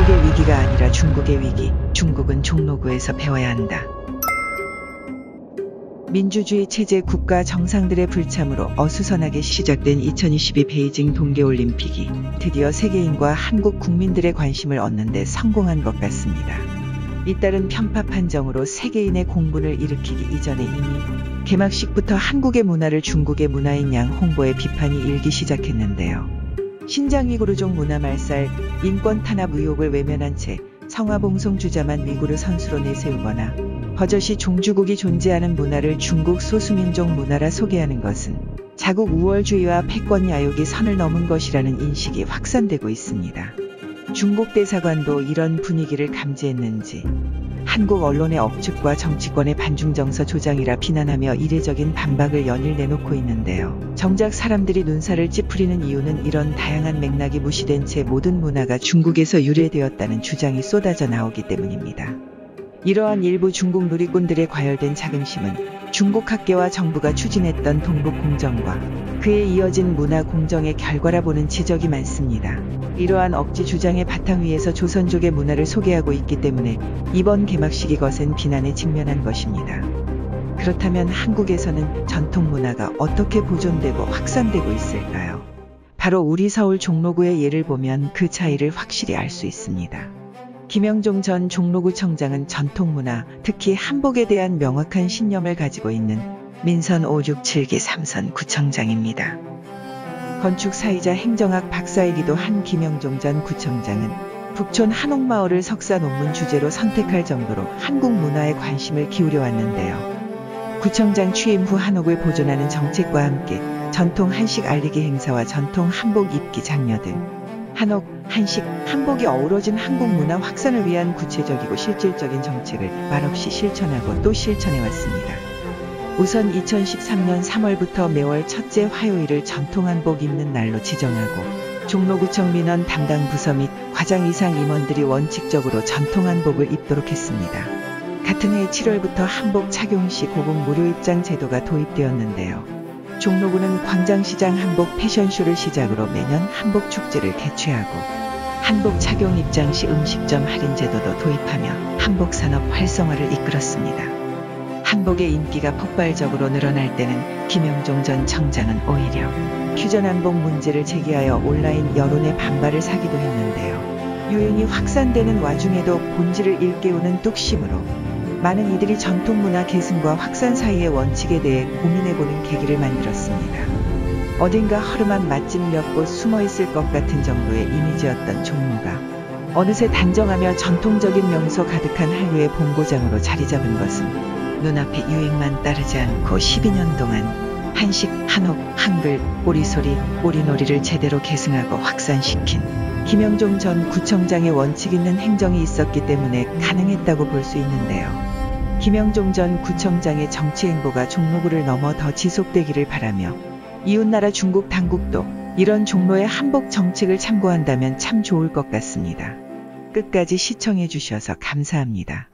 한국의 위기가 아니라 중국의 위기, 중국은 종로구에서 배워야 한다. 민주주의 체제 국가 정상들의 불참으로 어수선하게 시작된 2022 베이징 동계올림픽이 드디어 세계인과 한국 국민들의 관심을 얻는 데 성공한 것 같습니다. 잇따른 편파 판정으로 세계인의 공분을 일으키기 이전에 이미 개막식부터 한국의 문화를 중국의 문화인 양 홍보에 비판이 일기 시작했는데요. 신장 위구르족 문화 말살, 인권 탄압 의혹을 외면한 채 성화봉송 주자만 위구르 선수로 내세우거나 버젓이 종주국이 존재하는 문화를 중국 소수민족 문화라 소개하는 것은 자국 우월주의와 패권 야욕이 선을 넘은 것이라는 인식이 확산되고 있습니다. 중국 대사관도 이런 분위기를 감지했는지 한국 언론의 억측과 정치권의 반중정서 조장이라 비난하며 이례적인 반박을 연일 내놓고 있는데요. 정작 사람들이 눈살을 찌푸리는 이유는 이런 다양한 맥락이 무시된 채 모든 문화가 중국에서 유래되었다는 주장이 쏟아져 나오기 때문입니다. 이러한 일부 중국 누리꾼들의 과열된 자긍심은 중국 학계와 정부가 추진했던 동북공정과 그에 이어진 문화공정의 결과라 보는 지적이 많습니다. 이러한 억지 주장의 바탕 위에서 조선족의 문화를 소개하고 있기 때문에 이번 개막식이 거센 비난에 직면한 것입니다. 그렇다면 한국에서는 전통 문화가 어떻게 보존되고 확산되고 있을까요? 바로 우리 서울 종로구의 예를 보면 그 차이를 확실히 알 수 있습니다. 김영종 전 종로구청장은 전통문화, 특히 한복에 대한 명확한 신념을 가지고 있는 민선 567기 3선 구청장입니다. 건축사이자 행정학 박사이기도 한 김영종 전 구청장은 북촌 한옥마을을 석사 논문 주제로 선택할 정도로 한국 문화에 관심을 기울여 왔는데요. 구청장 취임 후 한옥을 보존하는 정책과 함께 전통 한식 알리기 행사와 전통 한복 입기 장려 등 한옥, 한식, 한복이 어우러진 한국 문화 확산을 위한 구체적이고 실질적인 정책을 말없이 실천하고 또 실천해왔습니다. 우선 2013년 3월부터 매월 첫째 화요일을 전통 한복 입는 날로 지정하고 종로구청 민원 담당 부서 및 과장 이상 임원들이 원칙적으로 전통 한복을 입도록 했습니다. 같은 해 7월부터 한복 착용 시 고공 무료 입장 제도가 도입되었는데요. 종로구는 광장시장 한복 패션쇼를 시작으로 매년 한복 축제를 개최하고 한복 착용 입장 시 음식점 할인 제도도 도입하며 한복 산업 활성화를 이끌었습니다. 한복의 인기가 폭발적으로 늘어날 때는 김영종 전 청장은 오히려 퓨전 한복 문제를 제기하여 온라인 여론의 반발을 사기도 했는데요. 유행이 확산되는 와중에도 본질을 일깨우는 뚝심으로 많은 이들이 전통문화 계승과 확산 사이의 원칙에 대해 고민해보는 계기를 만들었습니다. 어딘가 허름한 맛집 몇 곳 숨어있을 것 같은 정도의 이미지였던 종로가 어느새 단정하며 전통적인 명소 가득한 한류의 본고장으로 자리잡은 것은 눈앞의 유행만 따르지 않고 12년 동안 한식, 한옥, 한글, 오리소리, 오리놀이를 제대로 계승하고 확산시킨 김영종 전 구청장의 원칙 있는 행정이 있었기 때문에 가능했다고 볼 수 있는데요. 김영종 전 구청장의 정치 행보가 종로구를 넘어 더 지속되기를 바라며 이웃나라 중국 당국도 이런 종로의 한복 정책을 참고한다면 참 좋을 것 같습니다. 끝까지 시청해 주셔서 감사합니다.